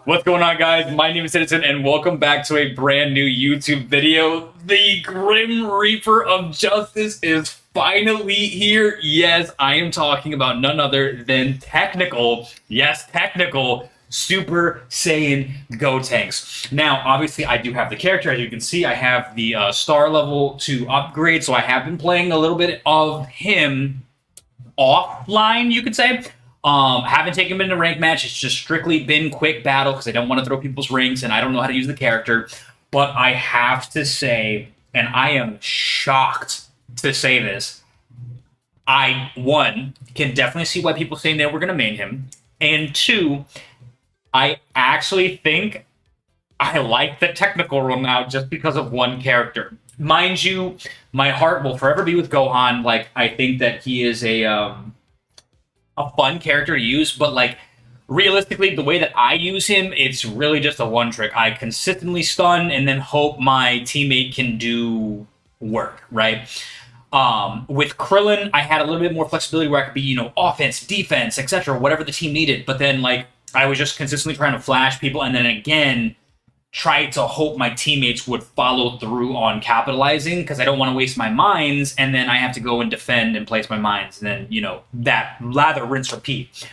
What's going on, guys? My name is Citizen, and welcome back to a brand new YouTube video. The Grim Reaper of Justice is finally here. Yes, I am talking about none other than technical, yes, technical, Super Saiyan Gotenks. Now, obviously, I do have the character. As you can see, I have the star level to upgrade, so I have been playing a little bit of him offline, you could say. Haven't taken him in a rank match. It's just strictly been quick battle because I don't want to throw people's rings and I don't know how to use the character. But I have to say, and I am shocked to say this, one, can definitely see why people saying they were going to main him. And two, I actually think I like the technical role now just because of one character. Mind you, my heart will forever be with Gohan. Like, I think that he is a fun character to use, but like realistically, the way that I use him, it's really just a one trick. I consistently stun and then hope my teammate can do work, right? With Krillin, I had a little bit more flexibility where I could be, offense, defense, etc., whatever the team needed. But then like I was just consistently trying to flash people and then again try to hope my teammates would follow through on capitalizing because I don't want to waste my mines and then I have to go and defend and place my mines and then, that lather, rinse, repeat.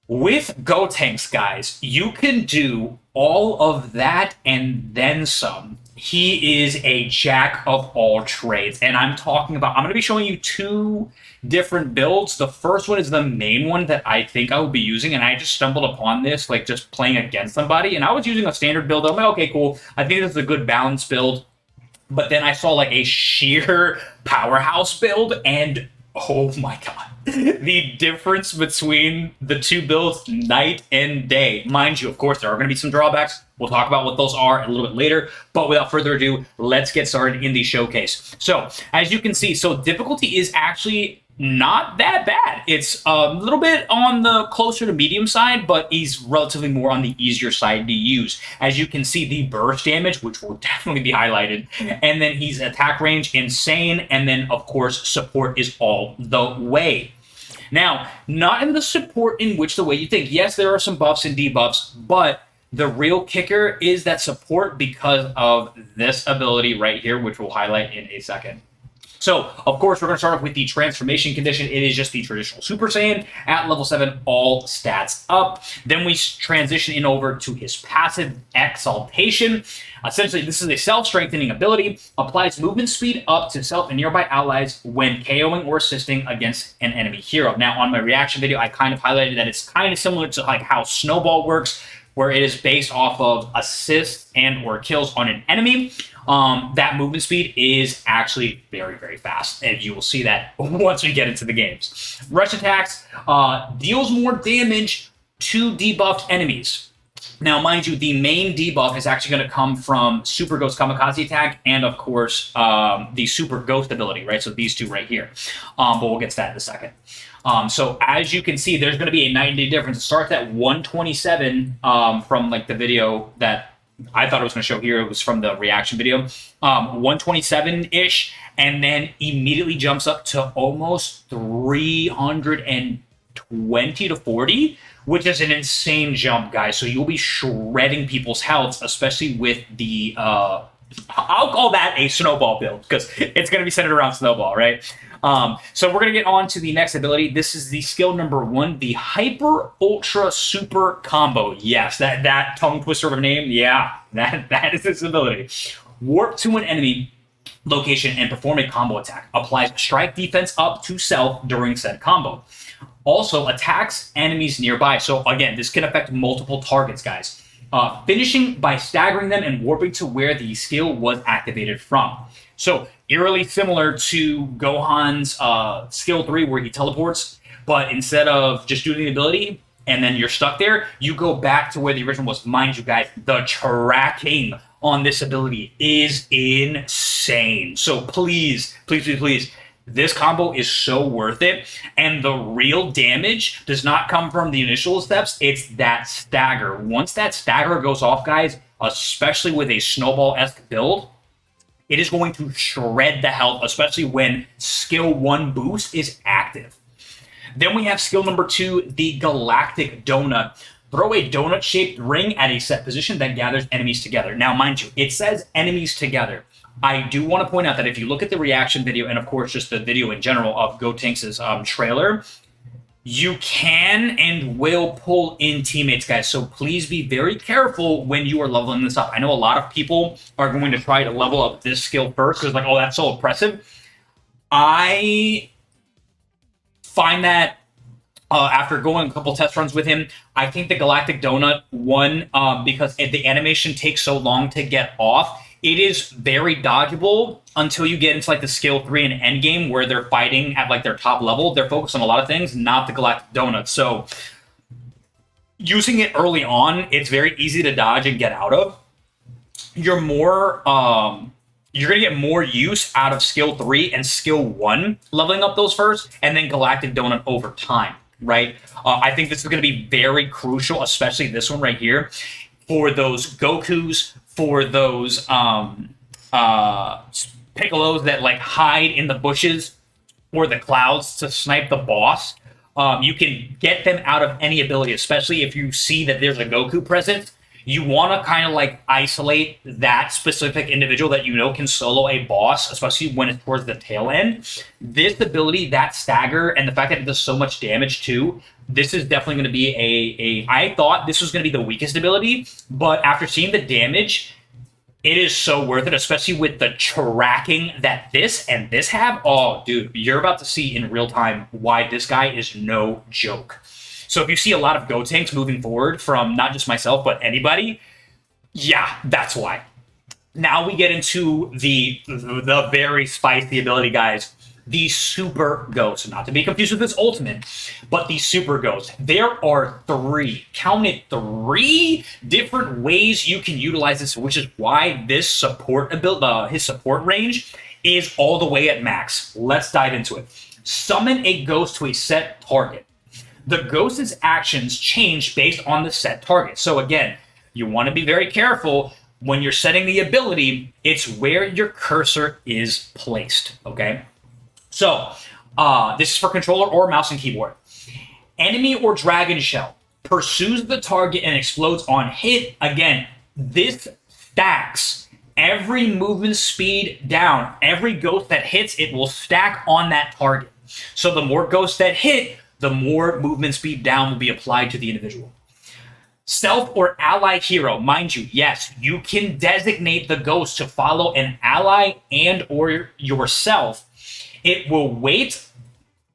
With Gotenks, guys, you can do all of that and then some. He is a jack of all trades. And I'm going to be showing you two different builds. The first one is the main one that I think I will be using. And I just stumbled upon this, like just playing against somebody. And I was using a standard build. I'm like, okay, cool. I think this is a good balanced build. But then I saw like a sheer powerhouse build. And oh my God. The difference between the two builds, night and day. Mind you, of course, there are going to be some drawbacks. We'll talk about what those are a little bit later. But without further ado, let's get started in the showcase. So, as you can see, difficulty is actually not that bad. It's a little bit on the closer to medium side, but he's relatively more on the easier side to use. As you can see, the burst damage, which will definitely be highlighted, and then he's attack range insane, and then, of course, support is all the way. Now, not in the support in which the way you think. Yes, there are some buffs and debuffs, but the real kicker is that support because of this ability right here, which we'll highlight in a second. So, of course, we're going to start off with the transformation condition. It is just the traditional Super Saiyan at level 7, all stats up. Then we transition in over to his passive Exaltation. Essentially, this is a self-strengthening ability. Applies movement speed up to self and nearby allies when KOing or assisting against an enemy hero. Now, on my reaction video, I kind of highlighted that it's kind of similar to like how Snowball works, where it is based off of assists and or kills on an enemy. That movement speed is actually very, very fast, and you will see that once we get into the games. Rush attacks deals more damage to debuffed enemies. Now, mind you, the main debuff is actually going to come from Super Ghost Kamikaze attack and, of course, the Super Ghost ability, right? So these two right here. But we'll get to that in a second. So as you can see, there's going to be a 90-day difference. It starts at 127 from like the video that I thought I was going to show here. It was from the reaction video. 127-ish, and then immediately jumps up to almost 320 to 40, which is an insane jump, guys. So you'll be shredding people's health, especially with the, I'll call that a Snowball build, because it's going to be centered around Snowball, right? So we're going to get on to the next ability. This is the skill number 1, the Hyper Ultra Super Combo. Yes, that tongue twister of a name. Yeah, that is this ability. Warp to an enemy location and perform a combo attack. Applies strike defense up to self during said combo. Also attacks enemies nearby. So again, this can affect multiple targets, guys. Finishing by staggering them and warping to where the skill was activated from. So, eerily similar to Gohan's skill 3 where he teleports, but instead of just doing the ability and then you're stuck there, you go back to where the original was. Mind you guys, the tracking on this ability is insane. So please, please, please, please, this combo is so worth it, and the real damage does not come from the initial steps, it's that stagger. Once that stagger goes off, guys, especially with a Snowball-esque build, it is going to shred the health, especially when skill 1 boost is active. Then we have skill number 2, the Galactic Donut. Throw a donut-shaped ring at a set position that gathers enemies together. Now, mind you, it says enemies together. I do want to point out that if you look at the reaction video, and of course just the video in general of Gotenks' trailer, you can and will pull in teammates, guys. So please be very careful when you are leveling this up. I know a lot of people are going to try to level up this skill first because like, oh, that's so oppressive. I find that after going a couple test runs with him, I think the Galactic Donut won because the animation takes so long to get off. It is very dodgeable until you get into like the skill 3 and endgame where they're fighting at like their top level. They're focused on a lot of things, not the Galactic Donut. So using it early on, it's very easy to dodge and get out of. You're gonna get more use out of skill 3 and skill 1 leveling up those first, and then Galactic Donut over time. Right? I think this is going to be very crucial, especially this one right here, for those Gokus, for those Piccolos that like hide in the bushes or the clouds to snipe the boss. You can get them out of any ability, especially if you see that there's a Goku present. You want to kind of like isolate that specific individual that you know can solo a boss, especially when it's towards the tail end. This ability, that stagger, and the fact that it does so much damage too, this is definitely going to be I thought this was going to be the weakest ability, but after seeing the damage, it is so worth it, especially with the tracking that this and this have. Oh, dude, you're about to see in real time why this guy is no joke. So if you see a lot of Gotenks moving forward from not just myself, but anybody, yeah, that's why. Now we get into the very spicy ability, guys. The Super Ghost. Not to be confused with this Ultimate, but the Super Ghost. There are 3, count it, 3 different ways you can utilize this, which is why this support ability, his support range is all the way at max. Let's dive into it. Summon a ghost to a set target. The ghost's actions change based on the set target. So again, you want to be very careful when you're setting the ability. It's where your cursor is placed, okay? So this is for controller or mouse and keyboard. Enemy or dragon shell pursues the target and explodes on hit. Again, this stacks every movement speed down. Every ghost that hits, it will stack on that target. So the more ghosts that hit, the more movement speed down will be applied to the individual. Self or ally hero, mind you, yes, you can designate the ghost to follow an ally and or yourself. It will wait,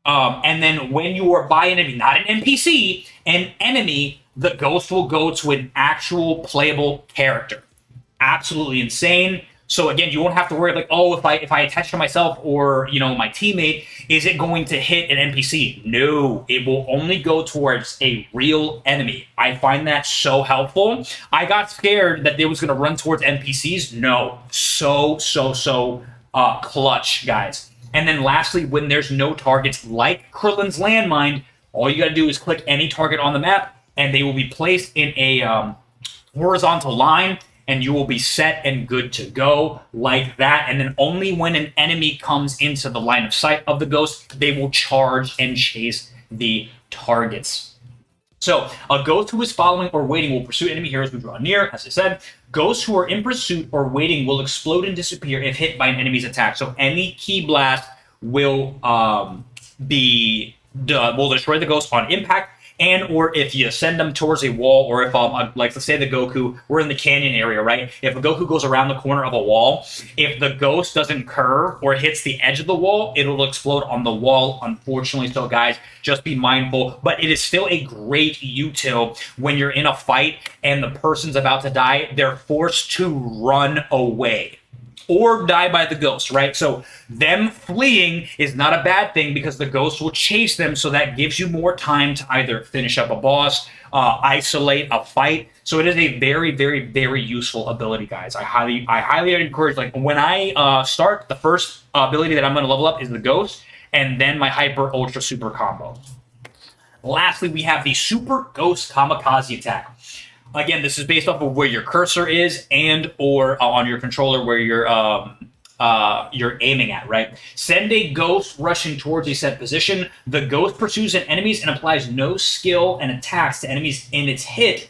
and then when you are by an enemy, not an NPC, an enemy, the ghost will go to an actual playable character. Absolutely insane. So again, you won't have to worry like, oh, if I attach to myself or, you know, my teammate, is it going to hit an NPC? No, it will only go towards a real enemy. I find that so helpful. I got scared that it was going to run towards NPCs. No, so clutch, guys. And then lastly, when there's no targets like Krillin's landmine, all you got to do is click any target on the map and they will be placed in a horizontal line, and you will be set and good to go like that. And then only when an enemy comes into the line of sight of the ghost, they will charge and chase the targets. So a ghost who is following or waiting will pursue enemy heroes who draw near. As I said, ghosts who are in pursuit or waiting will explode and disappear if hit by an enemy's attack. So any key blast will will destroy the ghost on impact. And or if you send them towards a wall, or if, like, let's say the Goku, we're in the canyon area, right? If a Goku goes around the corner of a wall, if the ghost doesn't curve or hits the edge of the wall, it'll explode on the wall, unfortunately. So, guys, just be mindful. But it is still a great util when you're in a fight and the person's about to die. They're forced to run away or die by the ghost, right? So them fleeing is not a bad thing because the ghost will chase them, so that gives you more time to either finish up a boss, isolate a fight. So it is a very, very, very useful ability, guys. I highly encourage, like, when I start, the first ability that I'm going to level up is the ghost, and then my hyper ultra super combo. Lastly, we have the Super Ghost Kamikaze attack. Again, this is based off of where your cursor is and or on your controller where your you're aiming at, right? Send a ghost rushing towards a set position. The ghost pursues an enemies and applies no skill and attacks to enemies in its hit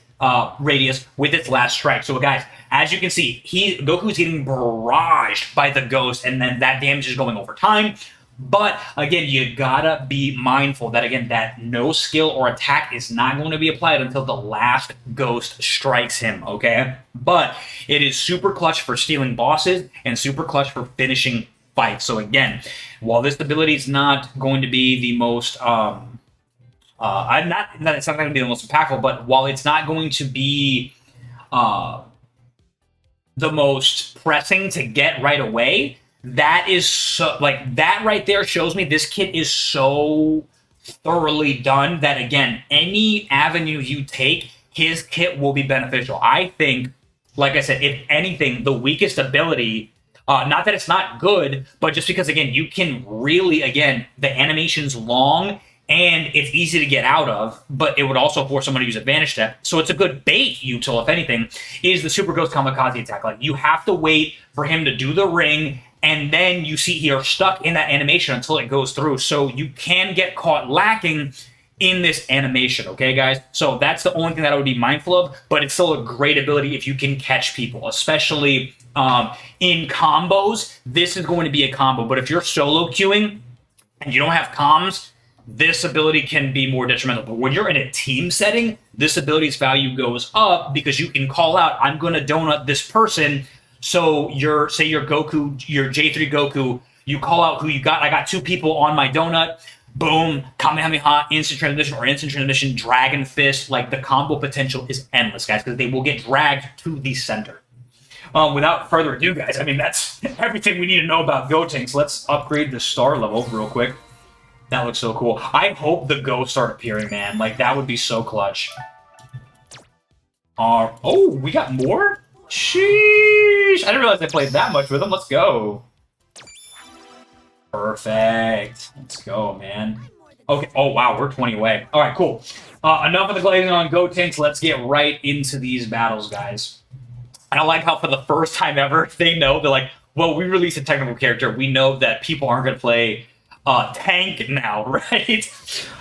radius with its last strike. So guys, as you can see, Goku's getting barraged by the ghost, and then that damage is going over time. But again, you gotta be mindful that again, that no skill or attack is not going to be applied until the last ghost strikes him, okay? But it is super clutch for stealing bosses and super clutch for finishing fights. So again, while this ability is not going to be the most it's not going to be the most impactful, but while it's not going to be the most pressing to get right away, that is so, like, that right there shows me this kit is so thoroughly done that, again, any avenue you take, his kit will be beneficial. I think, like I said, if anything, the weakest ability, not that it's not good, but just because, again, you can really, again, the animation's long, and it's easy to get out of, but it would also force someone to use advantage step. So it's a good bait util, if anything, is the Super Ghost Kamikaze attack. Like, you have to wait for him to do the ring, and then you see you're stuck in that animation until it goes through. So you can get caught lacking in this animation, okay, guys? So that's the only thing that I would be mindful of, but it's still a great ability if you can catch people, especially in combos. This is going to be a combo, but if you're solo queuing and you don't have comms, this ability can be more detrimental. But when you're in a team setting, this ability's value goes up because you can call out, I'm going to donut this person. So say you're Goku, your J3 Goku, you call out who you got. I got 2 people on my donut. Boom, Kamehameha, instant transmission, Dragon Fist. Like, the combo potential is endless, guys, because they will get dragged to the center. Without further ado, guys, I mean, that's everything we need to know about Gotenks. Let's upgrade the star level real quick. That looks so cool. I hope the ghosts start appearing, man. Like, that would be so clutch. Oh, we got more? Sheesh! I didn't realize I played that much with them. Let's go. Perfect. Let's go, man. Okay. Oh, wow. We're 20 away. All right, cool. Enough of the glazing on Gotenks. Let's get right into these battles, guys. And I like how for the first time ever, they know, they're like, well, we released a technical character. We know that people aren't going to play tank now, right?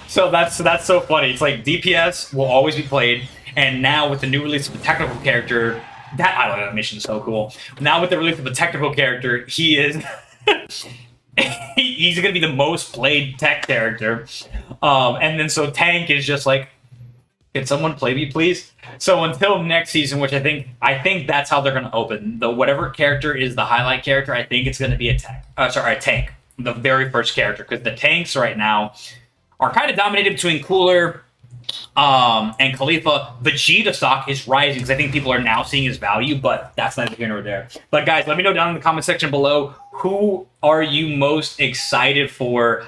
So that's so funny. It's like DPS will always be played, and now with the new release of the technical character, that island animation is so cool. Now with the release of a technical character, he is he's gonna be the most played tech character. And then so tank is just like, can someone play me, please? So until next season, which I think that's how they're gonna open. The whatever character is the highlight character, I think it's gonna be a tank. The very first character, because the tanks right now are kind of dominated between Cooler and Khalifa. Vegeta stock is rising because I think people are now seeing his value, but that's neither here nor there. But guys, let me know down in the comment section below, who are you most excited for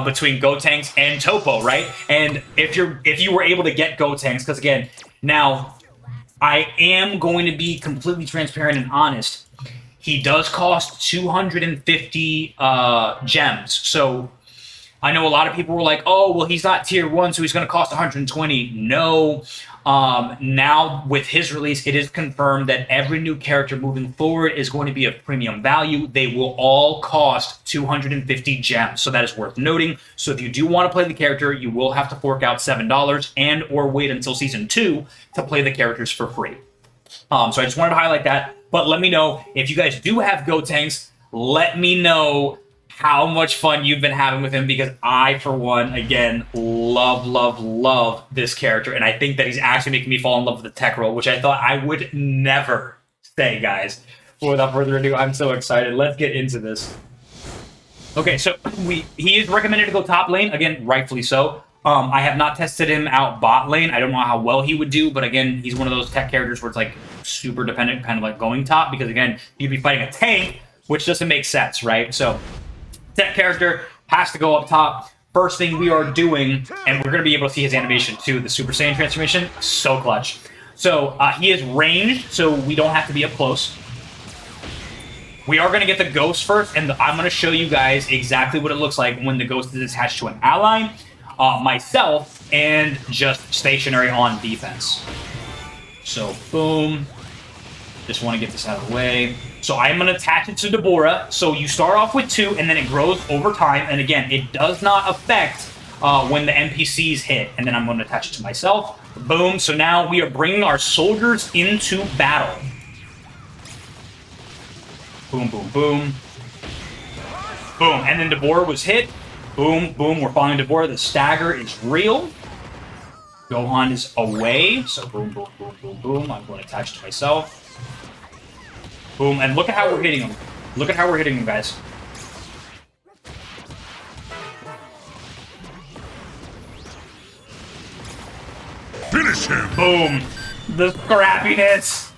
between Gotenks and Topo, right? And if you were able to get Gotenks, because again, now I am going to be completely transparent and honest. He does cost 250 gems. So I know a lot of people were like, oh, well, he's not tier 1, so he's going to cost 120. No. Now, with his release, it is confirmed that every new character moving forward is going to be of premium value. They will all cost 250 gems, so that is worth noting. So if you do want to play the character, you will have to fork out $7 and or wait until Season 2 to play the characters for free. So I just wanted to highlight that. But let me know, if you guys do have Gotenks, let me know how much fun you've been having with him, because I, for one, again, love this character. And I think that he's actually making me fall in love with the tech role, which I thought I would never say, guys. But without further ado, I'm so excited. Let's get into this. Okay, so he is recommended to go top lane. Again, rightfully so. I have not tested him out bot lane. I don't know how well he would do, but again, he's one of those tech characters where it's like super dependent, kind of like going top, because again, you'd be fighting a tank, which doesn't make sense, right? So tech character has to go up top. First thing we are doing, and we're going to be able to see his animation too, the Super Saiyan transformation, so clutch. So he is ranged, so we don't have to be up close. We are going to get the ghost first, and I'm going to show you guys exactly what it looks like when the ghost is attached to an ally, myself, and just stationary on defense. So boom, Just want to get this out of the way. So I'm going to attach it to Deborah. So you start off with 2, and then it grows over time. And again, it does not affect when the NPCs hit. And then I'm going to attach it to myself. Boom. So now we are bringing our soldiers into battle. Boom, boom, boom. Boom. And then Deborah was hit. Boom, boom. We're following Deborah. The stagger is real. Gohan is away. So boom, boom, boom, boom, boom. I'm going to attach to myself. Boom. And look at how we're hitting him. Look at how we're hitting him, guys. Finish him. Boom. The scrappiness.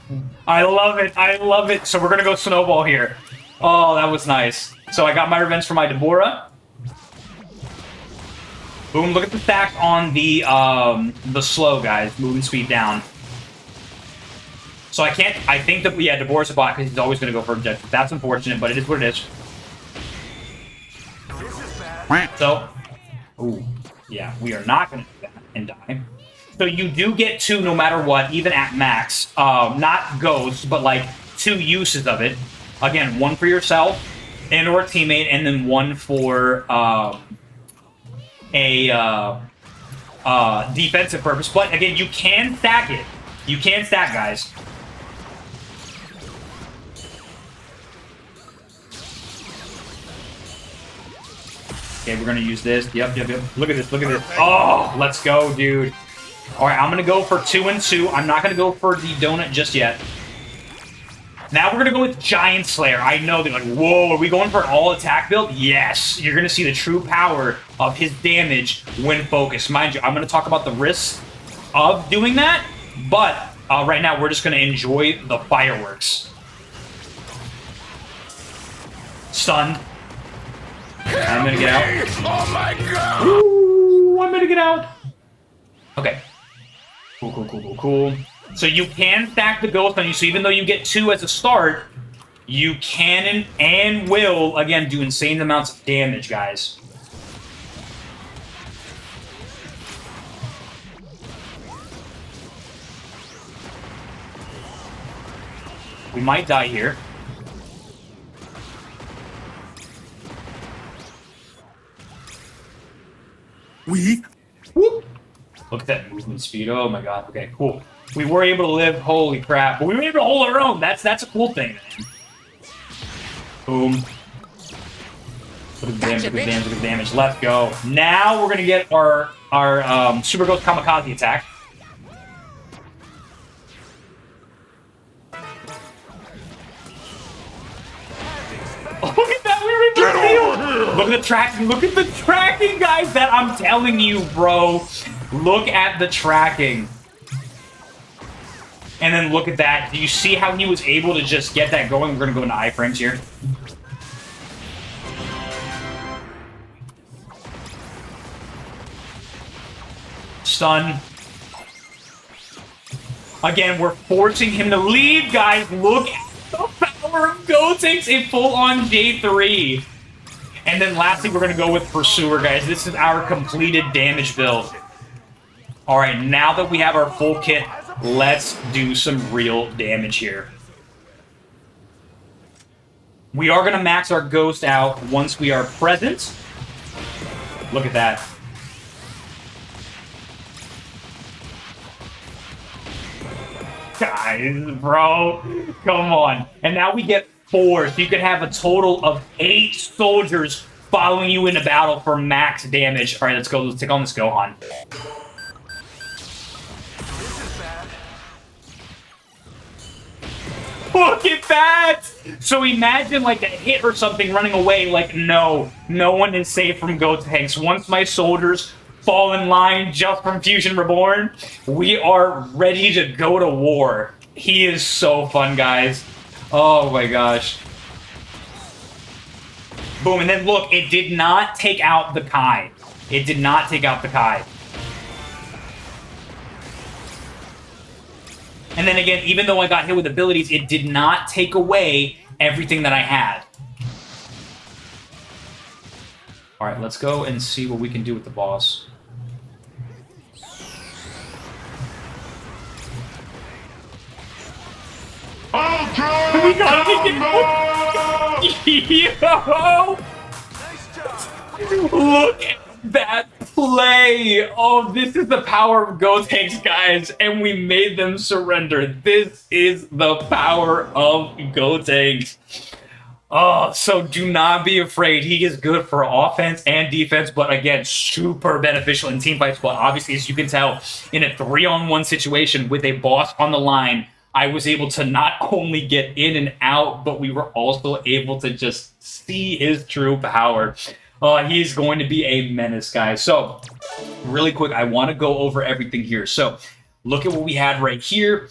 I love it. I love it. So we're going to go snowball here. Oh, that was nice. So I got my revenge for my Deborah. Boom. Look at the stack on the slow, guys. Moving speed down. So I think that, yeah, Deborah's a bot because he's always going to go for objective. That's unfortunate, but it is what it is. So, ooh, yeah, we are not going to do that and die. So you do get 2 no matter what, even at max. Not ghosts, but like 2 uses of it. Again, 1 for yourself and or a teammate, and then 1 for a defensive purpose. But again, you can stack it. You can stack, guys. Okay, we're gonna use this. Yep. Look at this. Look at this. Oh, let's go, dude. All right, I'm gonna go for 2 and 2. I'm not gonna go for the donut just yet. Now we're gonna go with Giant Slayer. I know they're like, whoa, are we going for an all-attack build? Yes. You're gonna see the true power of his damage when focused. Mind you, I'm gonna talk about the risks of doing that, but right now we're just gonna enjoy the fireworks. Stunned. I'm gonna get out. Oh my god! Ooh, I'm gonna get out. Okay. Cool. So you can stack the ghost on you. So even though you get 2 as a start, you can and will, again, do insane amounts of damage, guys. We might die here. Whoop. Look at that movement speed. Oh my god. Okay, cool. We were able to live. Holy crap. But we were able to hold our own. That's a cool thing, man. Boom. Look at the damage, look at the damage, look at the damage. Let's go. Now we're gonna get our Super Ghost Kamikaze attack. Look at that, we were in the field! Look at the tracking, guys, that I'm telling you, bro. Look at the tracking. And then look at that. Do you see how he was able to just get that going? We're gonna go into iframes here. Stun. Again, we're forcing him to leave, guys. Look at the power of Gotenks in full-on J3. And then lastly, we're going to go with Pursuer, guys. This is our completed damage build. All right, now that we have our full kit, let's do some real damage here. We are going to max our Ghost out once we are present. Look at that. Guys, bro, come on. And now we get 4, so you could have a total of 8 soldiers following you into battle for max damage. All right, let's go. Let's take on this Gohan. Look at that! So imagine like a hit or something running away. Like, no one is safe from Gotenks. Once my soldiers fall in line just from Fusion Reborn, we are ready to go to war. He is so fun, guys. Oh my gosh. Boom, and then look, it did not take out the Kai. It did not take out the Kai. And then again, even though I got hit with abilities, it did not take away everything that I had. Alright, let's go and see what we can do with the boss. We got it again! Yo! Look at that play! Oh, this is the power of Gotenks, guys, and we made them surrender. This is the power of Gotenks. Oh, so do not be afraid. He is good for offense and defense, but again, super beneficial in team fights. But obviously, as you can tell, in a 3-on-1 situation with a boss on the line, I was able to not only get in and out, but we were also able to just see his true power. He's going to be a menace, guys. So, really quick, I want to go over everything here. So, look at what we had right here.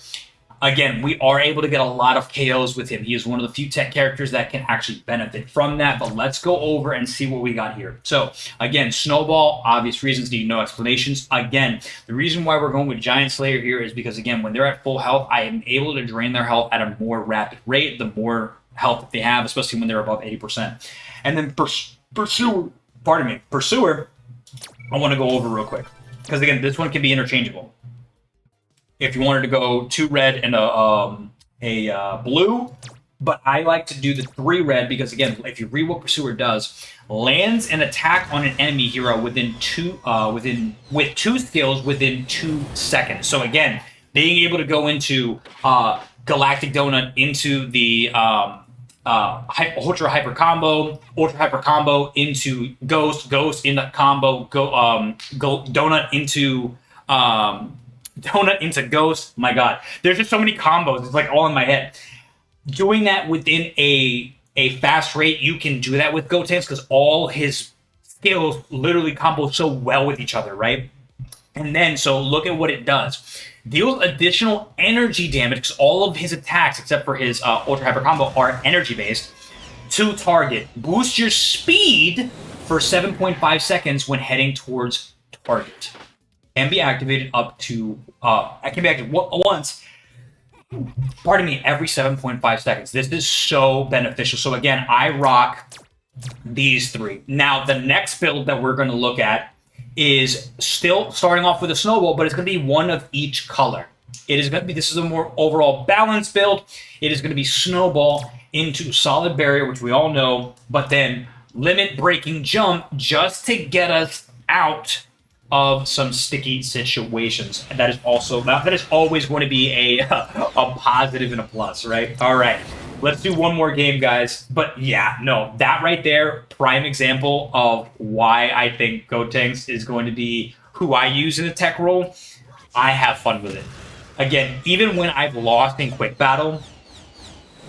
Again, we are able to get a lot of KOs with him. He is one of the few tech characters that can actually benefit from that, but let's go over and see what we got here. So, again, Snowball, obvious reasons, need no explanations. Again, the reason why we're going with Giant Slayer here is because, again, when they're at full health, I am able to drain their health at a more rapid rate, the more health that they have, especially when they're above 80%. And then Pursuer, I want to go over real quick. Because, again, this one can be interchangeable. If you wanted to go 2 red and a blue, but I like to do the 3 red because, again, if you read what Pursuer does, lands an attack on an enemy hero with 2 skills within 2 seconds. So again, being able to go into Galactic Donut into the Ultra Hyper Combo into Ghost in the combo, Donut into Donut into Ghost. My God, there's just so many combos. It's like all in my head. Doing that within a fast rate, you can do that with Gotenks because all his skills literally combo so well with each other, right? And then, so look at what it does. Deals additional energy damage because all of his attacks, except for his Ultra Hyper Combo, are energy based to target. Boost your speed for 7.5 seconds when heading towards target. Can be activated up to, can be activated once, pardon me, every 7.5 seconds. This is so beneficial. So again, I rock these 3. Now, the next build that we're going to look at is still starting off with a Snowball, but it's going to be one of each color. It is going to be, this is a more overall balanced build. It is going to be Snowball into Solid Barrier, which we all know, but then Limit Breaking Jump just to get us out of some sticky situations. And that is also, that is always going to be a positive and a plus, right? All right, let's do one more game, guys. But yeah, no, that right there, prime example of why I think Gotenks is going to be who I use in the tech role. I have fun with it. Again, even when I've lost in quick battle,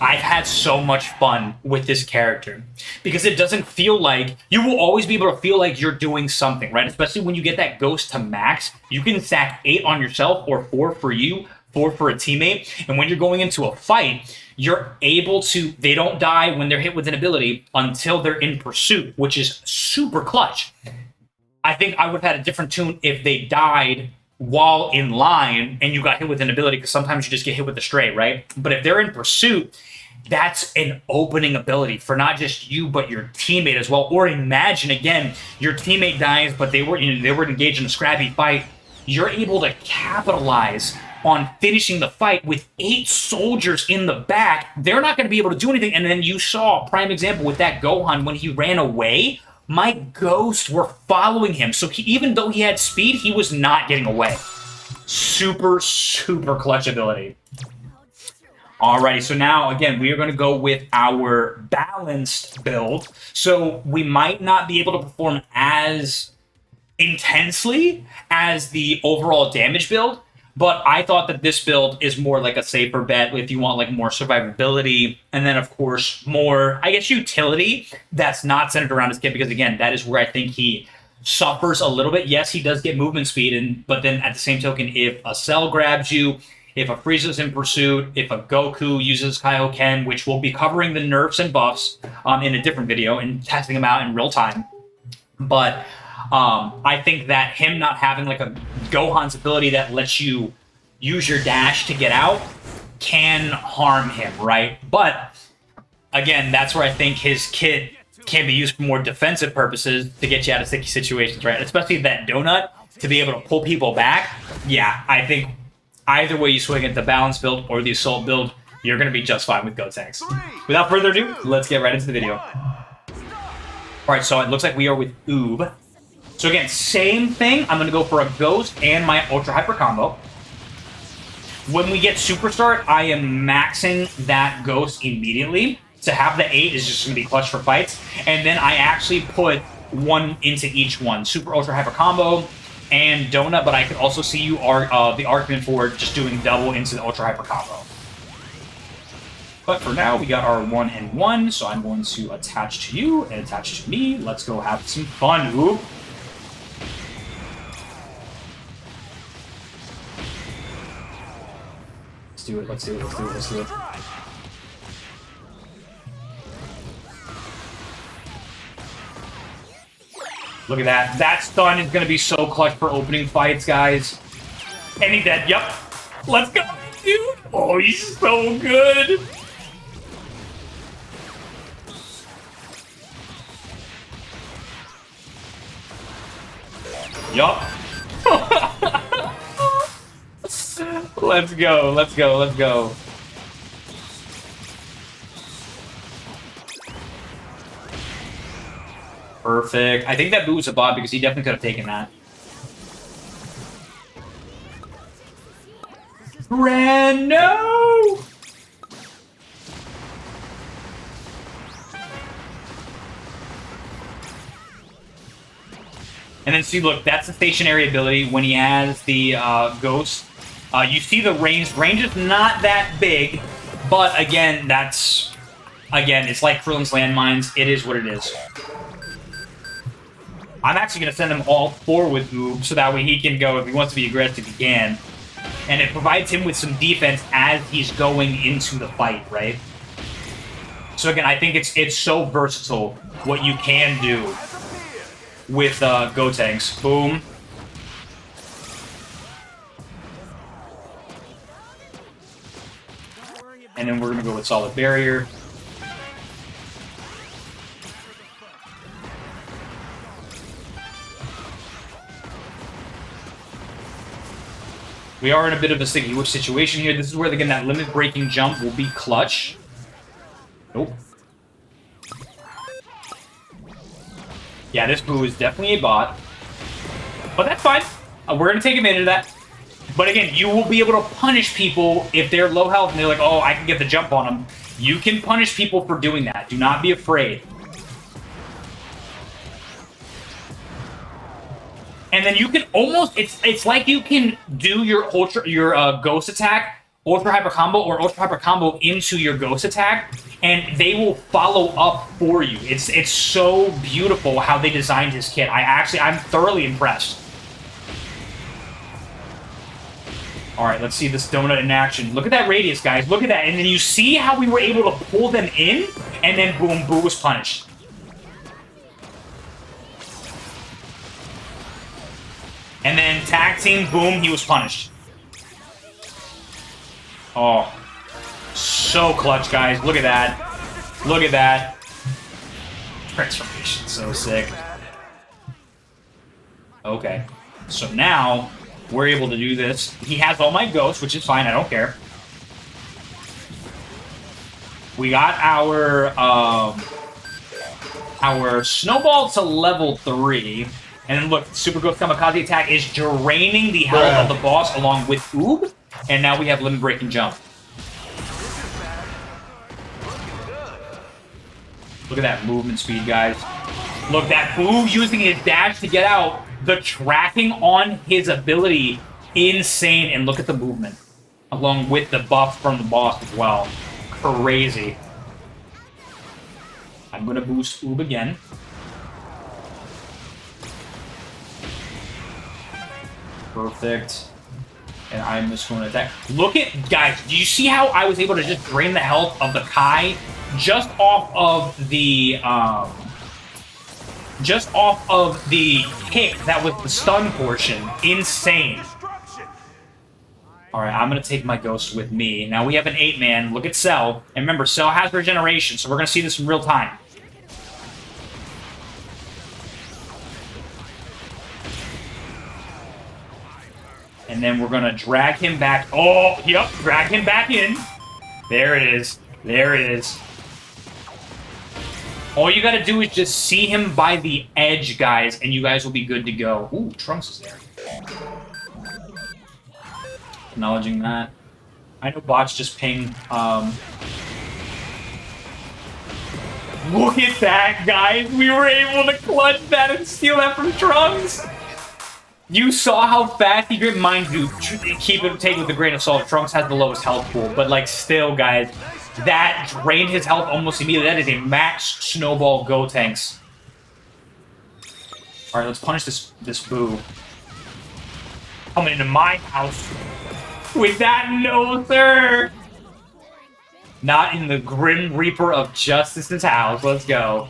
I've had so much fun with this character because it doesn't feel like, you will always be able to feel like you're doing something, right? Especially when you get that Ghost to max, you can stack 8 on yourself or 4 for you, 4 for a teammate. And when you're going into a fight, you're able to, they don't die when they're hit with an ability until they're in pursuit, which is super clutch. I think I would have had a different tune if they died while in line and you got hit with an ability, because sometimes you just get hit with a stray, right? But if they're in pursuit, that's an opening ability for not just you, but your teammate as well. Or imagine, again, your teammate dies, but they were engaged in a scrappy fight. You're able to capitalize on finishing the fight with 8 soldiers in the back. They're not going to be able to do anything. And then you saw a prime example with that Gohan when he ran away. My ghosts were following him. So even though he had speed, he was not getting away. Super, super clutch ability. Alrighty, so now, again, we are going to go with our balanced build. So we might not be able to perform as intensely as the overall damage build, but I thought that this build is more like a safer bet if you want like more survivability, and then of course more, I guess, utility that's not centered around his kit, because again, that is where I think he suffers a little bit. Yes, he does get movement speed, but then at the same token, if a Cell grabs you, if a Frieza's in pursuit, if a Goku uses Kaioken, which we'll be covering the nerfs and buffs in a different video and testing them out in real time, but I think that him not having like a Gohan's ability that lets you use your dash to get out can harm him, right? But again, that's where I think his kit can be used for more defensive purposes to get you out of sticky situations, right? Especially that donut to be able to pull people back. Yeah, I think either way you swing it, the balance build or the assault build, You're going to be just fine with Gotenks. Without further ado, let's get right into the video. Alright, so it looks like we are with Oob. So again, same thing. I'm going to go for a Ghost and my Ultra Hyper combo. When we get Super Start, I am maxing that Ghost immediately. To have the 8 is just going to be clutch for fights. And then I actually put one into each one. Super Ultra Hyper combo and Donut, but I could also see you are the argument for just doing double into the Ultra Hyper combo. But for now, we got our 1 and 1, so I'm going to attach to you and attach to me. Let's go have some fun, Oob. Let's do it, let's do it, let's do it, let's do it. Look at that. That stun is going to be so clutch for opening fights, guys. And he's dead. Yep. Let's go, dude. Oh, he's so good. Yup. Let's go, let's go, let's go. Perfect. I think that Boo was a bot because he definitely could have taken that. Ren, no! And then see, look, that's the stationary ability when he has the Ghost. You see the range. Range is not that big, but again, that's... Again, it's like Krillin's landmines. It is what it is. I'm actually going to send them all 4 with Oob, so that way he can go, if he wants to be aggressive, he can. And it provides him with some defense as he's going into the fight, right? So again, I think it's so versatile what you can do with Gotenks. Boom. And then we're going to go with Solid Barrier. We are in a bit of a sticky wick situation here. This is where, again, that limit-breaking jump will be clutch. Nope. Yeah, this Boo is definitely a bot. But that's fine. We're going to take advantage of that. But again, you will be able to punish people if they're low health and they're like, oh, I can get the jump on them. You can punish people for doing that. Do not be afraid. And then you can almost, it's like you can do your Ghost attack, Ultra Hyper combo, or Ultra Hyper combo into your Ghost attack, and they will follow up for you. It's so beautiful how they designed his kit. I'm thoroughly impressed. All right, let's see this Donut in action. Look at that radius, guys. Look at that. And then you see how we were able to pull them in, and then boom, Boo was punished. And then tag team, boom, he was punished. Oh, so clutch, guys. Look at that. Look at that. Transformation, so sick. Okay, so now we're able to do this. He has all my ghosts, which is fine. I don't care. We got our Snowball to level 3. And then look, Super Ghost Kamikaze attack is draining the health of the boss along with Oob. And now we have Limit Breaking Jump. Look at that movement speed, guys. Look, that Boo using his dash to get out. The tracking on his ability, insane. And look at the movement. Along with the buff from the boss as well. Crazy. I'm going to boost Oob again. Perfect. And I'm just going to attack. Look at, guys, do you see how I was able to just drain the health of the Kai just off of the kick that was the stun portion? Insane. Alright, I'm going to take my Ghost with me. Now we have an 8-man. Look at Cell. And remember, Cell has regeneration, so we're going to see this in real time. And then we're going to drag him back. Oh, yep, drag him back in. There it is. There it is. All you gotta do is just see him by the edge, guys, and you guys will be good to go. Ooh, Trunks is there. Acknowledging that. I know bots just ping, Look at that, guys! We were able to clutch that and steal that from Trunks! You saw how fast he gripped. Mind you, take with a grain of salt. Trunks has the lowest health pool, but like still, guys, that drained his health almost immediately. That is a matched snowball Gotenks. All right, let's punish this boo. Coming into my house with that, no sir. Not in the Grim Reaper of Justice's house. Let's go.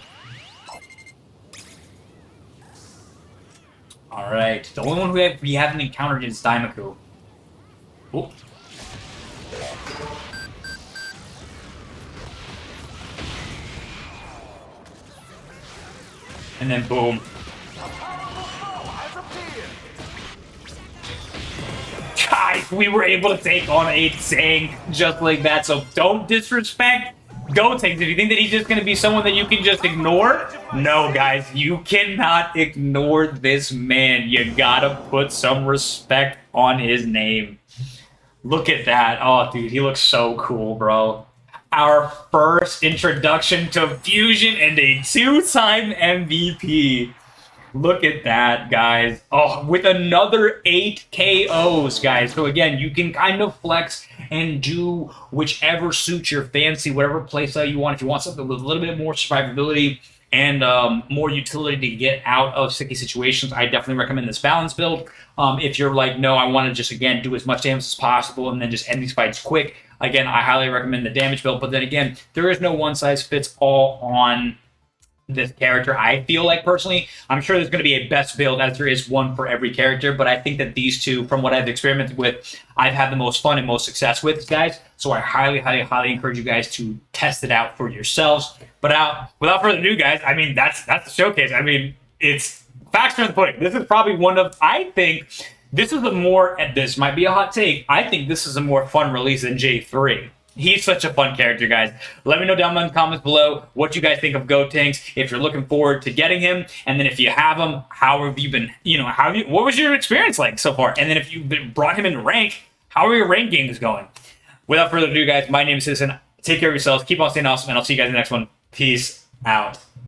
Alright. The only one we haven't encountered is Daimaku. Ooh. And then boom. Guys, we were able to take on a tank just like that, so don't disrespect Gotenks. If you think that he's just going to be someone that you can just ignore, no, guys, you cannot ignore this man. You gotta put some respect on his name. Look at that. Oh, dude, he looks so cool, bro. Our first introduction to Fusion and a two-time MVP. Look at that, guys. Oh, with another 8 KOs, guys. So again, you can kind of flex and do whichever suits your fancy, whatever playstyle you want. If you want something with a little bit more survivability and more utility to get out of sticky situations, I definitely recommend this balance build. If you're like, no, I want to just, again, do as much damage as possible and then just end these fights quick, again, I highly recommend the damage build. But then again, there is no one-size-fits-all on this character. I feel like personally, I'm sure there's going to be a best build as there is one for every character, but I think that these two, from what I've experimented with, I've had the most fun and most success with, guys. So I highly, highly, highly encourage you guys to test it out for yourselves. But without further ado, guys, I mean, that's the showcase. I mean, it's facts in the pudding. This is probably one of, I think, this is a more, and this might be a hot take, I think this is a more fun release than J3. He's such a fun character, guys. Let me know down in the comments below what you guys think of Gotenks, if you're looking forward to getting him, and then if you have him, how have you been, what was your experience like so far? And then if you've brought him in rank, how are your rank games going? Without further ado, guys, my name is Citizen. Take care of yourselves, keep on staying awesome, and I'll see you guys in the next one. Peace out.